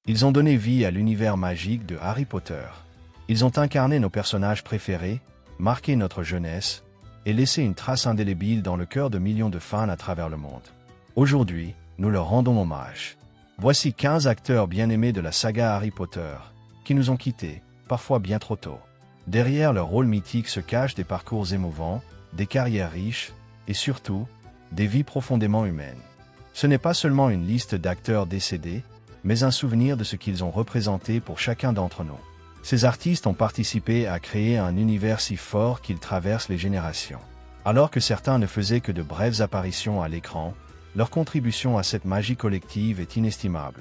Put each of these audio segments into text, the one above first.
Ils ont donné vie à l'univers magique de Harry Potter. Ils ont incarné nos personnages préférés, marqué notre jeunesse, et laissé une trace indélébile dans le cœur de millions de fans à travers le monde. Aujourd'hui, nous leur rendons hommage. Voici 15 acteurs bien aimés de la saga Harry Potter, qui nous ont quittés, parfois bien trop tôt. Derrière leur rôle mythique se cachent des parcours émouvants, des carrières riches, et surtout, des vies profondément humaines. Ce n'est pas seulement une liste d'acteurs décédés, mais un souvenir de ce qu'ils ont représenté pour chacun d'entre nous. Ces artistes ont participé à créer un univers si fort qu'il traverse les générations. Alors que certains ne faisaient que de brèves apparitions à l'écran, leur contribution à cette magie collective est inestimable.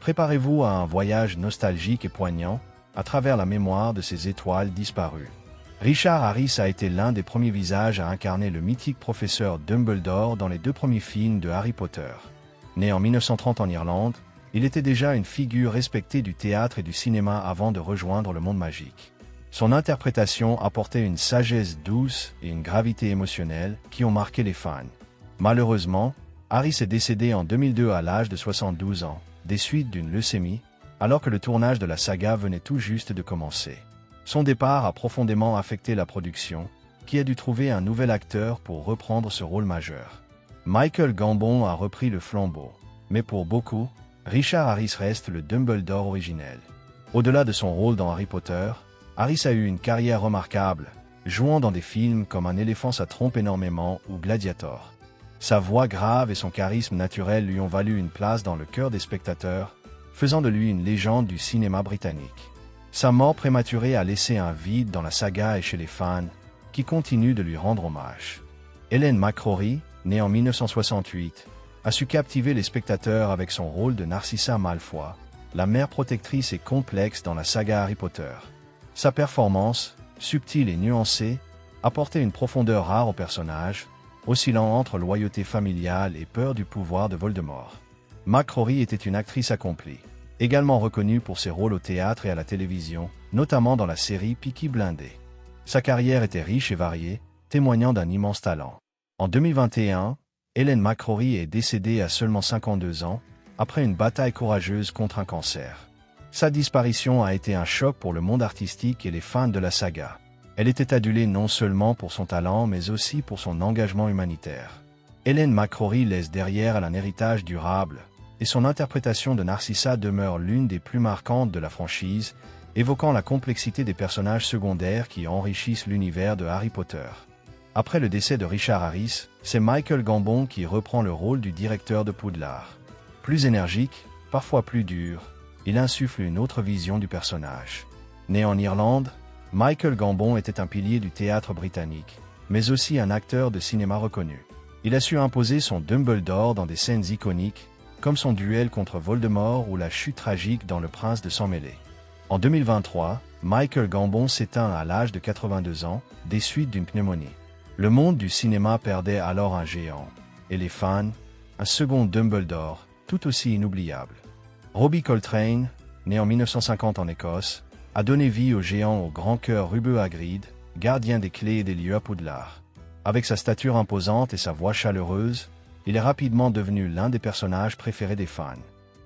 Préparez-vous à un voyage nostalgique et poignant, à travers la mémoire de ces étoiles disparues. Richard Harris a été l'un des premiers visages à incarner le mythique professeur Dumbledore dans les 2 premiers films de Harry Potter. Né en 1930 en Irlande, il était déjà une figure respectée du théâtre et du cinéma avant de rejoindre le monde magique. Son interprétation apportait une sagesse douce et une gravité émotionnelle qui ont marqué les fans. Malheureusement, Harris est décédé en 2002 à l'âge de 72 ans, des suites d'une leucémie, alors que le tournage de la saga venait tout juste de commencer. Son départ a profondément affecté la production, qui a dû trouver un nouvel acteur pour reprendre ce rôle majeur. Michael Gambon a repris le flambeau, mais pour beaucoup, Richard Harris reste le Dumbledore originel. Au-delà de son rôle dans Harry Potter, Harris a eu une carrière remarquable, jouant dans des films comme Un éléphant ça trompe énormément ou Gladiator. Sa voix grave et son charisme naturel lui ont valu une place dans le cœur des spectateurs, faisant de lui une légende du cinéma britannique. Sa mort prématurée a laissé un vide dans la saga et chez les fans, qui continuent de lui rendre hommage. Helen McCrory, née en 1968, a su captiver les spectateurs avec son rôle de Narcissa Malfoy, la mère protectrice et complexe dans la saga Harry Potter. Sa performance, subtile et nuancée, apportait une profondeur rare au personnage, oscillant entre loyauté familiale et peur du pouvoir de Voldemort. McCrory était une actrice accomplie, également reconnue pour ses rôles au théâtre et à la télévision, notamment dans la série Peaky Blinders. Sa carrière était riche et variée, témoignant d'un immense talent. En 2021, Helen McCrory est décédée à seulement 52 ans, après une bataille courageuse contre un cancer. Sa disparition a été un choc pour le monde artistique et les fans de la saga. Elle était adulée non seulement pour son talent, mais aussi pour son engagement humanitaire. Helen McCrory laisse derrière elle un héritage durable, et son interprétation de Narcissa demeure l'une des plus marquantes de la franchise, évoquant la complexité des personnages secondaires qui enrichissent l'univers de Harry Potter. Après le décès de Richard Harris, c'est Michael Gambon qui reprend le rôle du directeur de Poudlard. Plus énergique, parfois plus dur, il insuffle une autre vision du personnage. Né en Irlande, Michael Gambon était un pilier du théâtre britannique, mais aussi un acteur de cinéma reconnu. Il a su imposer son Dumbledore dans des scènes iconiques, comme son duel contre Voldemort ou la chute tragique dans Le Prince de Sang-Mêlé. En 2023, Michael Gambon s'éteint à l'âge de 82 ans, des suites d'une pneumonie. Le monde du cinéma perdait alors un géant, et les fans, un second Dumbledore, tout aussi inoubliable. Robbie Coltrane, né en 1950 en Écosse, a donné vie au géant au grand cœur rubeux Hagrid, gardien des clés et des lieux à Poudlard. Avec sa stature imposante et sa voix chaleureuse, il est rapidement devenu l'un des personnages préférés des fans.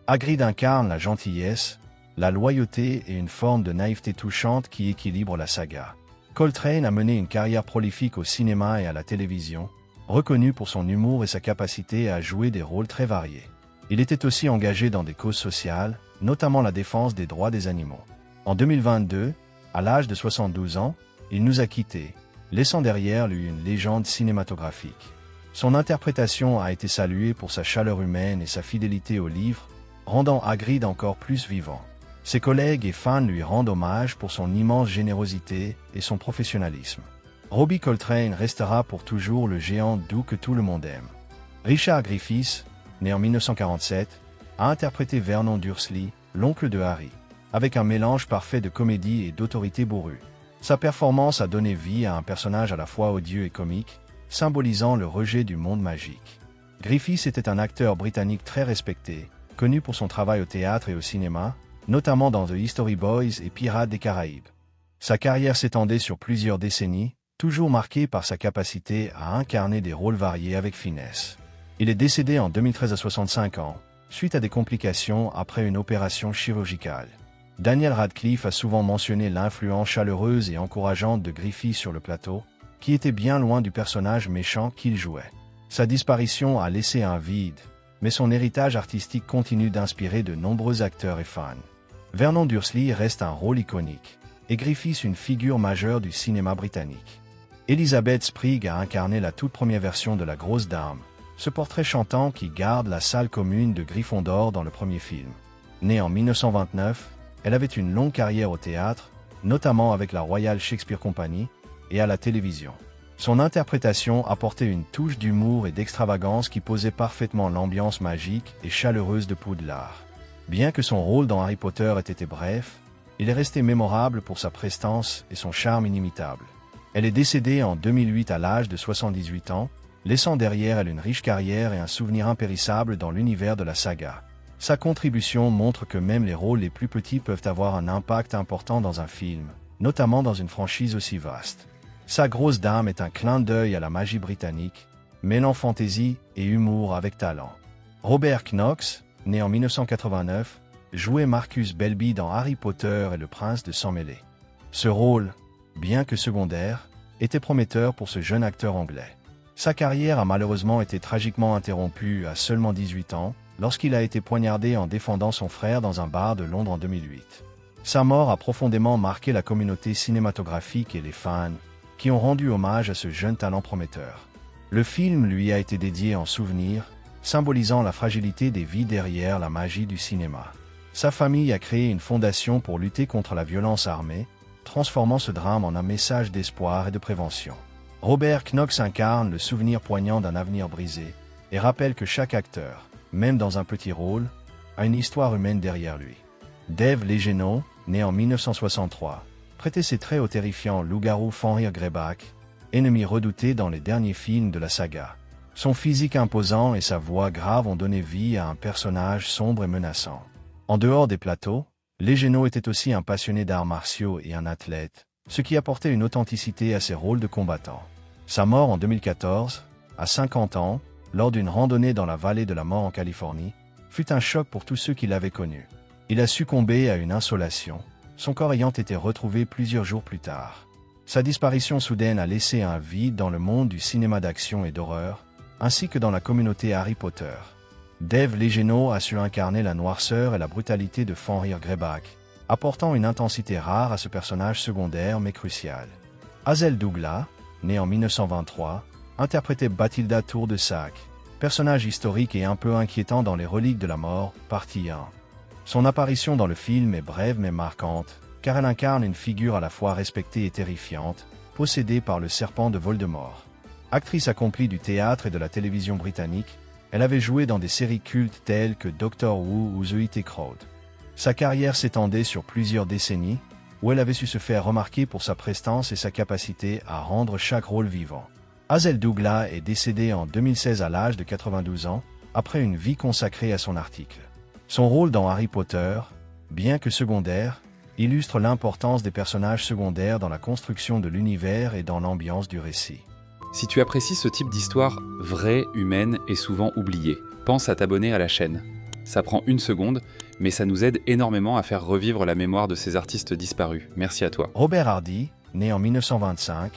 Hagrid incarne la gentillesse, la loyauté et une forme de naïveté touchante qui équilibre la saga. Coltrane a mené une carrière prolifique au cinéma et à la télévision, reconnu pour son humour et sa capacité à jouer des rôles très variés. Il était aussi engagé dans des causes sociales, notamment la défense des droits des animaux. En 2022, à l'âge de 72 ans, il nous a quittés, laissant derrière lui une légende cinématographique. Son interprétation a été saluée pour sa chaleur humaine et sa fidélité au livre, rendant Hagrid encore plus vivant. Ses collègues et fans lui rendent hommage pour son immense générosité et son professionnalisme. Robbie Coltrane restera pour toujours le géant doux que tout le monde aime. Richard Griffiths, né en 1947, a interprété Vernon Dursley, l'oncle de Harry, avec un mélange parfait de comédie et d'autorité bourrue. Sa performance a donné vie à un personnage à la fois odieux et comique, symbolisant le rejet du monde magique. Griffiths était un acteur britannique très respecté, connu pour son travail au théâtre et au cinéma, notamment dans The History Boys et Pirates des Caraïbes. Sa carrière s'étendait sur plusieurs décennies, toujours marquée par sa capacité à incarner des rôles variés avec finesse. Il est décédé en 2013 à 65 ans, suite à des complications après une opération chirurgicale. Daniel Radcliffe a souvent mentionné l'influence chaleureuse et encourageante de Griffith sur le plateau, qui était bien loin du personnage méchant qu'il jouait. Sa disparition a laissé un vide, mais son héritage artistique continue d'inspirer de nombreux acteurs et fans. Vernon Dursley reste un rôle iconique, et Griffith une figure majeure du cinéma britannique. Elizabeth Sprigg a incarné la toute première version de la Grosse Dame, ce portrait chantant qui garde la salle commune de Gryffondor dans le premier film. Née en 1929, elle avait une longue carrière au théâtre, notamment avec la Royal Shakespeare Company, et à la télévision. Son interprétation apportait une touche d'humour et d'extravagance qui posait parfaitement l'ambiance magique et chaleureuse de Poudlard. Bien que son rôle dans Harry Potter ait été bref, il est resté mémorable pour sa prestance et son charme inimitable. Elle est décédée en 2008 à l'âge de 78 ans, laissant derrière elle une riche carrière et un souvenir impérissable dans l'univers de la saga. Sa contribution montre que même les rôles les plus petits peuvent avoir un impact important dans un film, notamment dans une franchise aussi vaste. Sa Grosse Dame est un clin d'œil à la magie britannique, mêlant fantaisie et humour avec talent. Robert Knox, né en 1989, jouait Marcus Belby dans Harry Potter et le Prince de Sang Mêlé. Ce rôle, bien que secondaire, était prometteur pour ce jeune acteur anglais. Sa carrière a malheureusement été tragiquement interrompue à seulement 18 ans, lorsqu'il a été poignardé en défendant son frère dans un bar de Londres en 2008. Sa mort a profondément marqué la communauté cinématographique et les fans, qui ont rendu hommage à ce jeune talent prometteur. Le film lui a été dédié en souvenir, symbolisant la fragilité des vies derrière la magie du cinéma. Sa famille a créé une fondation pour lutter contre la violence armée, transformant ce drame en un message d'espoir et de prévention. Robert Knox incarne le souvenir poignant d'un avenir brisé et rappelle que chaque acteur, même dans un petit rôle, a une histoire humaine derrière lui. Dave Legeno, né en 1963, prêtait ses traits au terrifiant loup-garou Fenrir Greyback, ennemi redouté dans les derniers films de la saga. Son physique imposant et sa voix grave ont donné vie à un personnage sombre et menaçant. En dehors des plateaux, Legeno était aussi un passionné d'arts martiaux et un athlète, ce qui apportait une authenticité à ses rôles de combattant. Sa mort en 2014, à 50 ans, lors d'une randonnée dans la vallée de la mort en Californie, fut un choc pour tous ceux qui l'avaient connu. Il a succombé à une insolation, son corps ayant été retrouvé plusieurs jours plus tard. Sa disparition soudaine a laissé un vide dans le monde du cinéma d'action et d'horreur, ainsi que dans la communauté Harry Potter. Dave Legeno a su incarner la noirceur et la brutalité de Fenrir Greyback, apportant une intensité rare à ce personnage secondaire mais crucial. Hazel Douglas, née en 1923, interprétait Bathilda Tour de Sac, personnage historique et un peu inquiétant dans Les Reliques de la Mort, partie 1. Son apparition dans le film est brève mais marquante, car elle incarne une figure à la fois respectée et terrifiante, possédée par le serpent de Voldemort. Actrice accomplie du théâtre et de la télévision britannique, elle avait joué dans des séries cultes telles que Doctor Who ou The It Crowd. Sa carrière s'étendait sur plusieurs décennies, où elle avait su se faire remarquer pour sa prestance et sa capacité à rendre chaque rôle vivant. Hazel Douglas est décédée en 2016 à l'âge de 92 ans, après une vie consacrée à son article. Son rôle dans Harry Potter, bien que secondaire, illustre l'importance des personnages secondaires dans la construction de l'univers et dans l'ambiance du récit. Si tu apprécies ce type d'histoire vraie, humaine et souvent oubliée, pense à t'abonner à la chaîne. Ça prend 1 seconde, mais ça nous aide énormément à faire revivre la mémoire de ces artistes disparus. Merci à toi. Robert Hardy, né en 1925,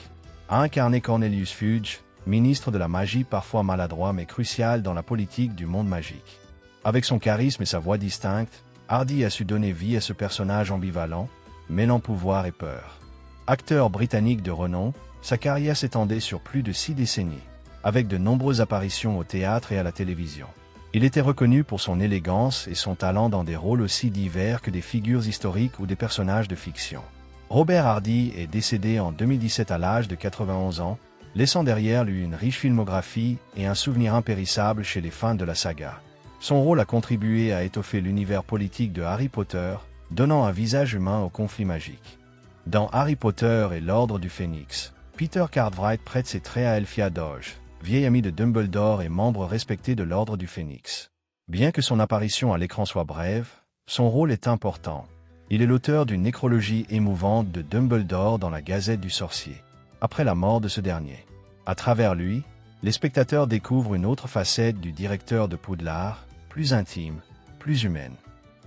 a incarné Cornelius Fudge, ministre de la magie parfois maladroit mais crucial dans la politique du monde magique. Avec son charisme et sa voix distincte, Hardy a su donner vie à ce personnage ambivalent, mêlant pouvoir et peur. Acteur britannique de renom, sa carrière s'étendait sur plus de 6 décennies, avec de nombreuses apparitions au théâtre et à la télévision. Il était reconnu pour son élégance et son talent dans des rôles aussi divers que des figures historiques ou des personnages de fiction. Robert Hardy est décédé en 2017 à l'âge de 91 ans, laissant derrière lui une riche filmographie et un souvenir impérissable chez les fans de la saga. Son rôle a contribué à étoffer l'univers politique de Harry Potter, donnant un visage humain au conflit magique. Dans Harry Potter et l'Ordre du Phénix, Peter Cartwright prête ses traits à Elphia Doge, vieille amie de Dumbledore et membre respecté de l'Ordre du Phénix. Bien que son apparition à l'écran soit brève, son rôle est important. Il est l'auteur d'une nécrologie émouvante de Dumbledore dans la Gazette du Sorcier, après la mort de ce dernier. À travers lui, les spectateurs découvrent une autre facette du directeur de Poudlard, plus intime, plus humaine.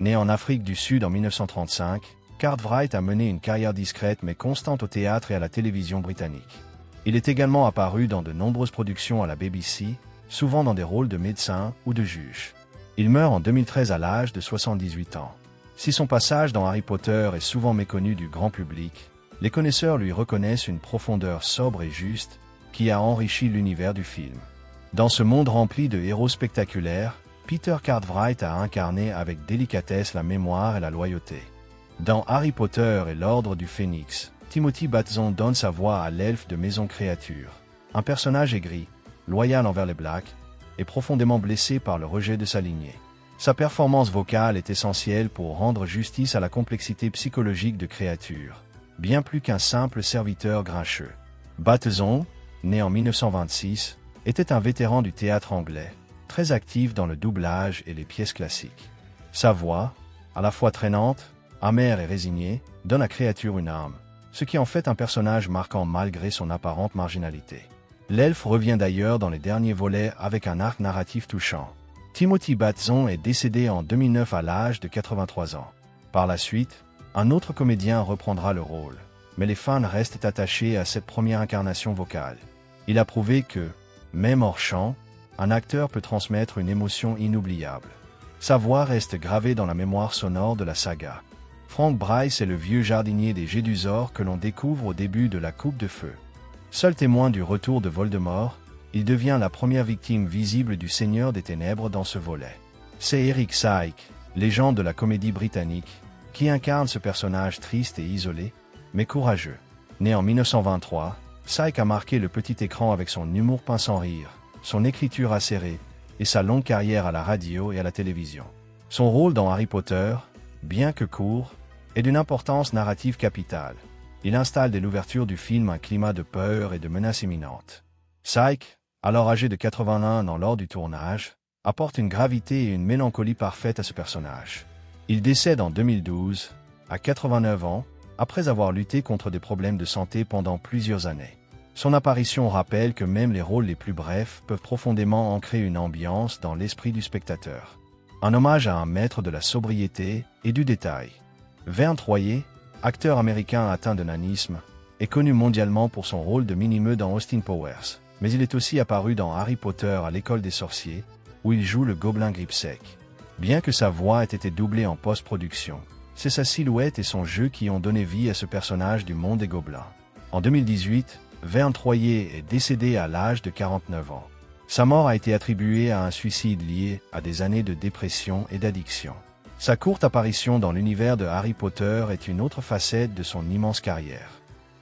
Né en Afrique du Sud en 1935, Cartwright a mené une carrière discrète mais constante au théâtre et à la télévision britannique. Il est également apparu dans de nombreuses productions à la BBC, souvent dans des rôles de médecin ou de juge. Il meurt en 2013 à l'âge de 78 ans. Si son passage dans Harry Potter est souvent méconnu du grand public, les connaisseurs lui reconnaissent une profondeur sobre et juste qui a enrichi l'univers du film. Dans ce monde rempli de héros spectaculaires, Peter Cartwright a incarné avec délicatesse la mémoire et la loyauté. Dans Harry Potter et l'Ordre du Phénix, Timothy Batson donne sa voix à l'elfe de Maison Créature, un personnage aigri, loyal envers les Blacks, et profondément blessé par le rejet de sa lignée. Sa performance vocale est essentielle pour rendre justice à la complexité psychologique de Créature, bien plus qu'un simple serviteur grincheux. Batson, né en 1926, était un vétéran du théâtre anglais, très actif dans le doublage et les pièces classiques. Sa voix, à la fois traînante, amère et résignée, donne à Créature une âme, ce qui en fait un personnage marquant malgré son apparente marginalité. L'elfe revient d'ailleurs dans les derniers volets avec un arc narratif touchant. Timothy Batson est décédé en 2009 à l'âge de 83 ans. Par la suite, un autre comédien reprendra le rôle, mais les fans restent attachés à cette première incarnation vocale. Il a prouvé que, même hors champ, un acteur peut transmettre une émotion inoubliable. Sa voix reste gravée dans la mémoire sonore de la saga. Frank Bryce est le vieux jardinier des Gédusors que l'on découvre au début de la Coupe de Feu. Seul témoin du retour de Voldemort, il devient la première victime visible du Seigneur des Ténèbres dans ce volet. C'est Eric Syke, légende de la comédie britannique, qui incarne ce personnage triste et isolé, mais courageux. Né en 1923, Syke a marqué le petit écran avec son humour pince sans rire, son écriture acérée et sa longue carrière à la radio et à la télévision. Son rôle dans Harry Potter, bien que court, est d'une importance narrative capitale. Il installe dès l'ouverture du film un climat de peur et de menace imminente. Syke, alors âgé de 81 ans lors du tournage, apporte une gravité et une mélancolie parfaite à ce personnage. Il décède en 2012, à 89 ans, après avoir lutté contre des problèmes de santé pendant plusieurs années. Son apparition rappelle que même les rôles les plus brefs peuvent profondément ancrer une ambiance dans l'esprit du spectateur. Un hommage à un maître de la sobriété et du détail. Vern Troyer, acteur américain atteint de nanisme, est connu mondialement pour son rôle de Minimeux dans Austin Powers, mais il est aussi apparu dans Harry Potter à l'école des sorciers, où il joue le gobelin Gripsec. Bien que sa voix ait été doublée en post-production, c'est sa silhouette et son jeu qui ont donné vie à ce personnage du monde des gobelins. En 2018, Vern Troyer est décédé à l'âge de 49 ans. Sa mort a été attribuée à un suicide lié à des années de dépression et d'addiction. Sa courte apparition dans l'univers de Harry Potter est une autre facette de son immense carrière.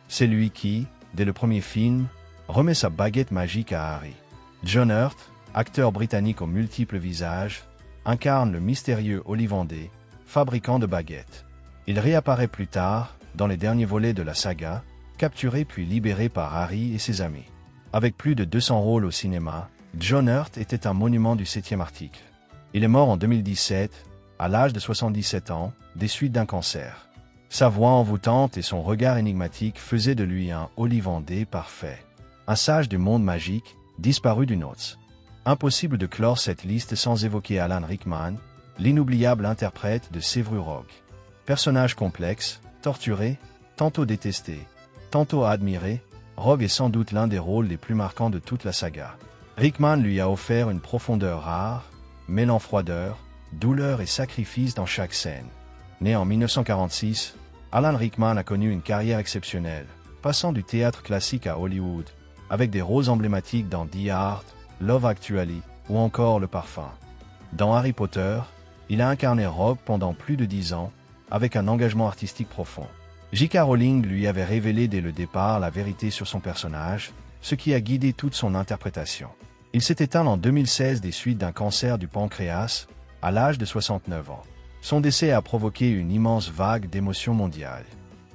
C'est lui qui, dès le premier film, remet sa baguette magique à Harry. John Hurt, acteur britannique aux multiples visages, incarne le mystérieux Ollivandé, fabricant de baguettes. Il réapparaît plus tard, dans les derniers volets de la saga, capturé puis libéré par Harry et ses amis. Avec plus de 200 rôles au cinéma, John Hurt était un monument du 7e article. Il est mort en 2017, à l'âge de 77 ans, des suites d'un cancer. Sa voix envoûtante et son regard énigmatique faisaient de lui un Ollivandé parfait. Un sage du monde magique, disparu du nôtre. Impossible de clore cette liste sans évoquer Alan Rickman, l'inoubliable interprète de Sévru Rogue. Personnage complexe, torturé, tantôt détesté, tantôt admiré, Rogue est sans doute l'un des rôles les plus marquants de toute la saga. Rickman lui a offert une profondeur rare, mêlant froideur, douleur et sacrifice dans chaque scène. Né en 1946, Alan Rickman a connu une carrière exceptionnelle, passant du théâtre classique à Hollywood, avec des rôles emblématiques dans The Art, Love Actually ou encore Le Parfum. Dans Harry Potter, il a incarné Rogue pendant plus de 10 ans, avec un engagement artistique profond. J.K. Rowling lui avait révélé dès le départ la vérité sur son personnage, ce qui a guidé toute son interprétation. Il s'est éteint en 2016 des suites d'un cancer du pancréas, à l'âge de 69 ans. Son décès a provoqué une immense vague d'émotions mondiales.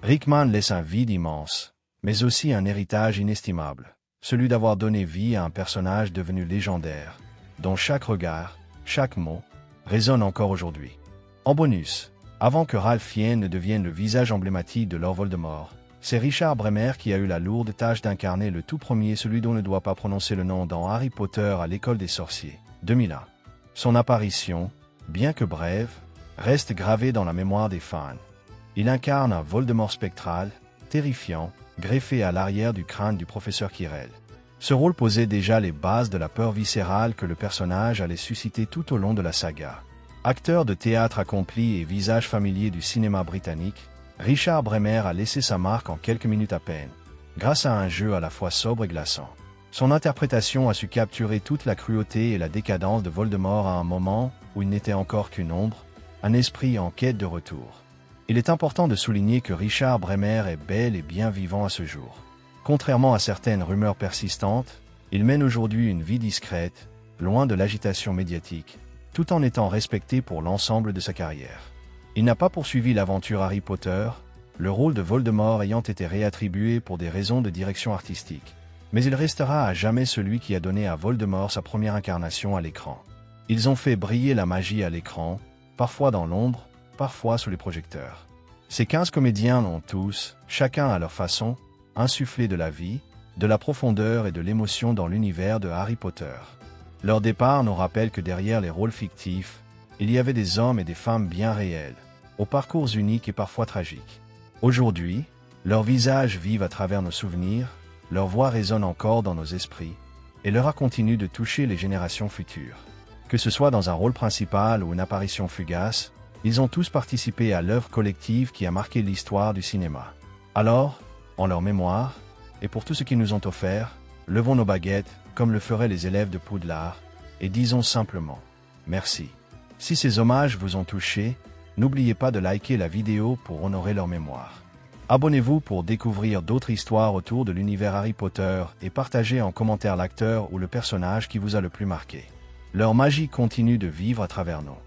Rickman laisse un vide immense, mais aussi un héritage inestimable, celui d'avoir donné vie à un personnage devenu légendaire, dont chaque regard, chaque mot, résonne encore aujourd'hui. En bonus, avant que Ralph Fiennes ne devienne le visage emblématique de Lord Voldemort, c'est Richard Bremer qui a eu la lourde tâche d'incarner le tout premier, celui dont on ne doit pas prononcer le nom dans Harry Potter à l'école des sorciers, 2001. Son apparition, bien que brève, reste gravée dans la mémoire des fans. Il incarne un Voldemort spectral, terrifiant, greffé à l'arrière du crâne du professeur Quirrell. Ce rôle posait déjà les bases de la peur viscérale que le personnage allait susciter tout au long de la saga. Acteur de théâtre accompli et visage familier du cinéma britannique, Richard Bremmer a laissé sa marque en quelques minutes à peine, grâce à un jeu à la fois sobre et glaçant. Son interprétation a su capturer toute la cruauté et la décadence de Voldemort à un moment où il n'était encore qu'une ombre, un esprit en quête de retour. Il est important de souligner que Richard Bremmer est bel et bien vivant à ce jour. Contrairement à certaines rumeurs persistantes, il mène aujourd'hui une vie discrète, loin de l'agitation médiatique, tout en étant respecté pour l'ensemble de sa carrière. Il n'a pas poursuivi l'aventure Harry Potter, le rôle de Voldemort ayant été réattribué pour des raisons de direction artistique. Mais il restera à jamais celui qui a donné à Voldemort sa première incarnation à l'écran. Ils ont fait briller la magie à l'écran, parfois dans l'ombre, parfois sous les projecteurs. Ces 15 comédiens ont tous, chacun à leur façon, insufflé de la vie, de la profondeur et de l'émotion dans l'univers de Harry Potter. Leur départ nous rappelle que derrière les rôles fictifs, il y avait des hommes et des femmes bien réels, aux parcours uniques et parfois tragiques. Aujourd'hui, leurs visages vivent à travers nos souvenirs, leur voix résonne encore dans nos esprits, et leur art continue de toucher les générations futures. Que ce soit dans un rôle principal ou une apparition fugace, ils ont tous participé à l'œuvre collective qui a marqué l'histoire du cinéma. Alors, en leur mémoire, et pour tout ce qu'ils nous ont offert, levons nos baguettes, comme le feraient les élèves de Poudlard, et disons simplement « Merci ». Si ces hommages vous ont touché, n'oubliez pas de liker la vidéo pour honorer leur mémoire. Abonnez-vous pour découvrir d'autres histoires autour de l'univers Harry Potter et partagez en commentaire l'acteur ou le personnage qui vous a le plus marqué. Leur magie continue de vivre à travers nous.